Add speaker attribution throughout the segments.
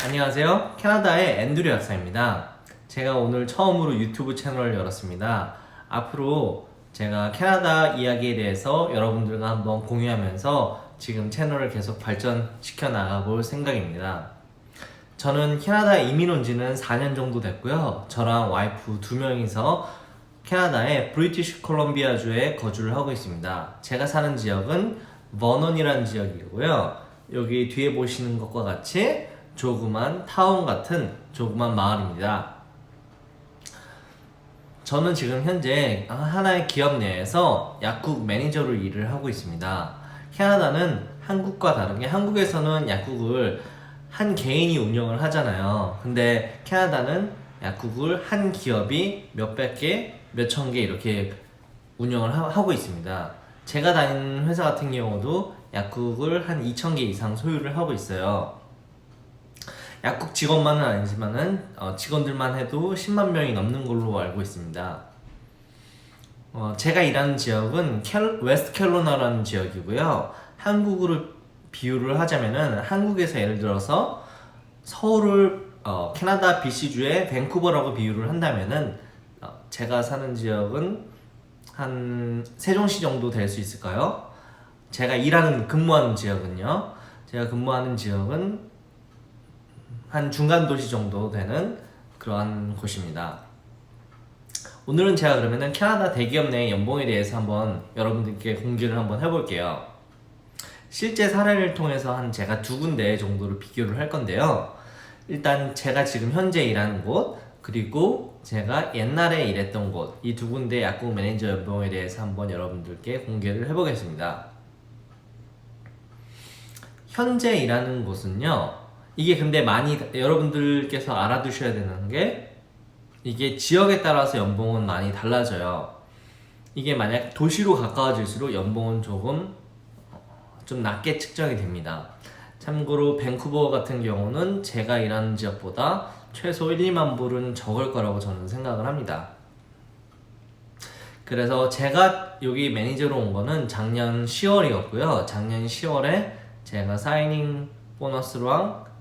Speaker 1: 안녕하세요. 캐나다의 앤드류 약사입니다. 제가 오늘 처음으로 유튜브 채널을 열었습니다. 앞으로 제가 캐나다 이야기에 대해서 여러분들과 한번 공유하면서 지금 채널을 계속 발전시켜 나가볼 생각입니다. 저는 캐나다에 이민 온 지는 4년 정도 됐고요. 저랑 와이프 2명이서 캐나다의 브리티시 콜롬비아주에 거주를 하고 있습니다. 제가 사는 지역은 버넌이라는 지역이고요. 여기 뒤에 보시는 것과 같이 조그만 타운 같은 조그만 마을입니다. 저는 지금 현재 하나의 기업 내에서 약국 매니저로 일을 하고 있습니다. 캐나다는 한국과 다르게 한국에서는 약국을 한 개인이 운영을 하잖아요. 근데 캐나다는 약국을 한 기업이 몇백 개, 몇천 개 이렇게 운영을 하고 있습니다. 제가 다니는 회사 같은 경우도 약국을 한 2,000개 이상 소유를 하고 있어요. 약국 직원만은 아니지만은 직원들만 해도 10만 명이 넘는 걸로 알고 있습니다. 제가 일하는 지역은 웨스트 캘로나라는 지역이고요. 한국으로 비유를 하자면은 한국에서 예를 들어서 서울을 캐나다 BC주의 밴쿠버라고 비유를 한다면은 제가 사는 지역은 한 세종시 정도 될 수 있을까요? 제가 근무하는 지역은요. 제가 근무하는 지역은 한 중간 도시 정도 되는 그러한 곳입니다. 오늘은 제가 그러면은 캐나다 대기업 내 연봉에 대해서 한번 여러분들께 공개를 한번 해볼게요. 실제 사례를 통해서 제가 2군데 정도를 비교를 할 건데요. 일단 제가 지금 현재 일하는 곳, 그리고 제가 옛날에 일했던 곳, 이 2군데 약국 매니저 연봉에 대해서 한번 여러분들께 공개를 해보겠습니다. 현재 일하는 곳은요, 이게 근데 많이 여러분들께서 알아두셔야 되는 게, 이게 지역에 따라서 연봉은 많이 달라져요. 이게 만약 도시로 가까워질수록 연봉은 좀 낮게 측정이 됩니다. 참고로 밴쿠버 같은 경우는 제가 일하는 지역보다 최소 1, 2만 불은 적을 거라고 저는 생각을 합니다. 그래서 제가 여기 매니저로 온 거는 작년 10월이었고요. 작년 10월에 제가 사인인 보너스랑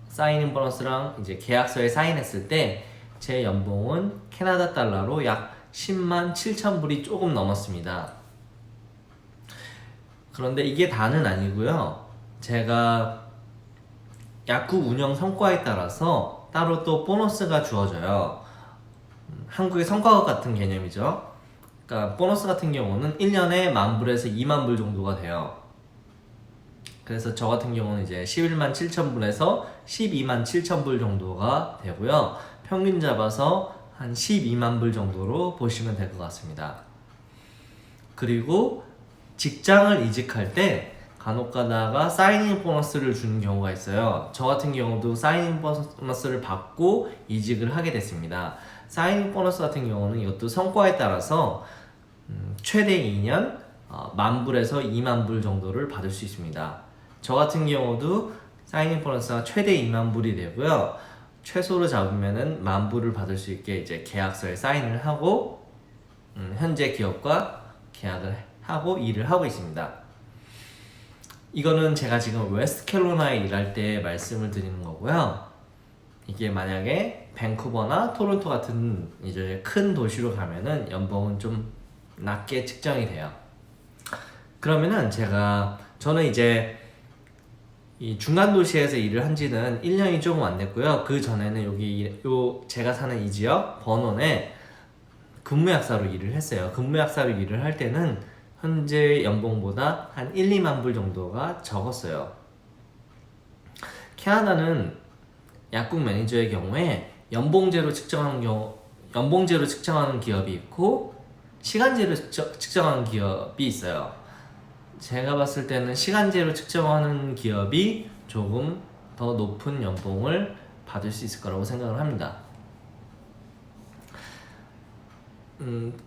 Speaker 1: 이제 계약서에 사인했을 때 제 연봉은 캐나다 달러로 약 10만 7천 불이 조금 넘었습니다. 그런데 이게 다는 아니고요. 제가 약국 운영 성과에 따라서 따로 또 보너스가 주어져요. 한국의 성과급 같은 개념이죠. 그러니까 보너스 같은 경우는 1년에 10,000불에서 20,000불 정도가 돼요. 그래서 저 같은 경우는 이제 11만 7천 불에서 12만 7천 불 정도가 되고요. 평균 잡아서 한 12만 불 정도로 보시면 될 것 같습니다. 그리고 직장을 이직할 때 간혹 가다가 사인인 보너스를 주는 경우가 있어요. 저 같은 경우도 사인인 보너스를 받고 이직을 하게 됐습니다. 사인인 보너스 같은 경우는 이것도 성과에 따라서 최대 2년 10,000불에서 20,000불 정도를 받을 수 있습니다. 저 같은 경우도 사인인 보너스가 최대 20,000불이 되고요. 최소로 잡으면은 10,000불을 받을 수 있게 이제 계약서에 사인을 하고 현재 기업과 계약을 하고 일을 하고 있습니다. 이거는 제가 지금 웨스트캐로라나에 일할 때 말씀을 드리는 거고요. 이게 만약에 밴쿠버나 토론토 같은 이제 큰 도시로 가면은 연봉은 좀 낮게 측정이 돼요. 그러면은 저는 이제 이 중간 도시에서 일을 한 지는 1년이 조금 안 됐고요. 그 전에는 제가 사는 이 지역 버논에 근무약사로 일을 했어요. 근무약사로 일을 할 때는 현재 연봉보다 한 1, 2만 불 정도가 적었어요. 캐나다는 약국 매니저의 경우에 연봉제로 측정하는 기업이 있고 시간제로 측정하는 기업이 있어요. 제가 봤을 때는 시간제로 측정하는 기업이 조금 더 높은 연봉을 받을 수 있을 거라고 생각을 합니다.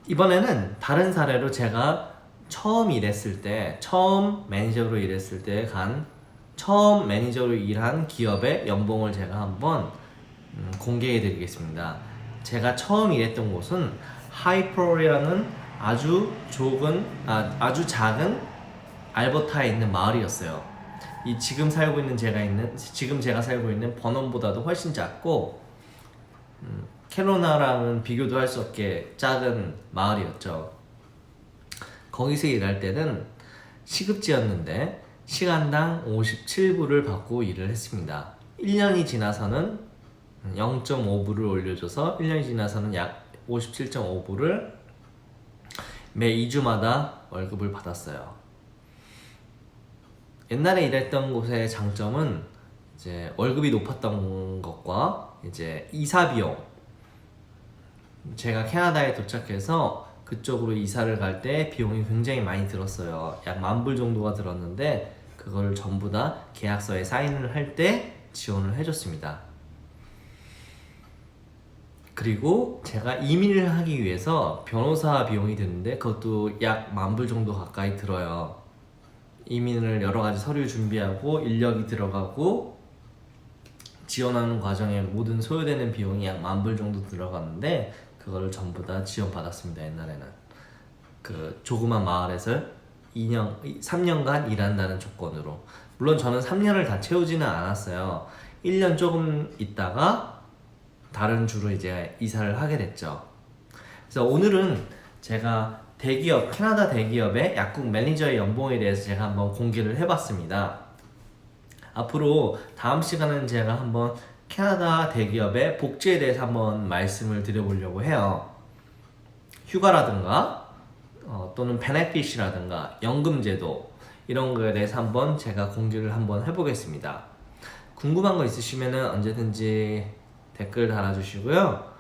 Speaker 1: 이번에는 다른 사례로 제가 처음 매니저로 일했을 때 처음 매니저로 일한 기업의 연봉을 제가 한번 공개해 드리겠습니다. 제가 처음 일했던 곳은 하이프로리라는 아주 작은 알버타에 있는 마을이었어요. 이 지금 제가 살고 있는 버넌보다도 훨씬 작고 캐로나랑은 비교도 할 수 없게 작은 마을이었죠. 거기서 일할 때는 시급제였는데 시간당 57불을 받고 일을 했습니다. 1년이 지나서는 0.5불을 올려줘서 1년이 지나서는 약 57.5불을 매 2주마다 월급을 받았어요. 옛날에 일했던 곳의 장점은 이제 월급이 높았던 것과 이제 이사 비용. 제가 캐나다에 도착해서 그쪽으로 이사를 갈 때 비용이 굉장히 많이 들었어요. 약 10,000불 정도가 들었는데 그걸 전부 다 계약서에 사인을 할 때 지원을 해줬습니다. 그리고 제가 이민을 하기 위해서 변호사 비용이 드는데 그것도 약 10,000불 정도 가까이 들어요. 이민을 여러 가지 서류 준비하고 인력이 들어가고 지원하는 과정에 모든 소요되는 비용이 약 10,000불 정도 들어갔는데 그거를 전부 다 지원받았습니다. 옛날에는 그 조그만 마을에서 3년간 일한다는 조건으로. 물론 저는 3년을 다 채우지는 않았어요. 1년 조금 있다가 다른 주로 이제 이사를 하게 됐죠. 그래서 오늘은 제가 캐나다 대기업의 약국 매니저의 연봉에 대해서 제가 한번 공개를 해봤습니다. 앞으로 다음 시간은 제가 한번 캐나다 대기업의 복지에 대해서 한번 말씀을 드려보려고 해요. 휴가라든가 또는 베네핏이라든가 연금제도 이런 거에 대해서 한번 제가 공개를 한번 해보겠습니다. 궁금한 거 있으시면 언제든지 댓글 달아주시고요.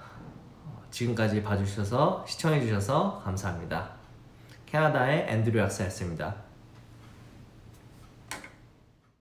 Speaker 1: 지금까지 봐주셔서 시청해주셔서 감사합니다. 캐나다의 앤드류 약사였습니다.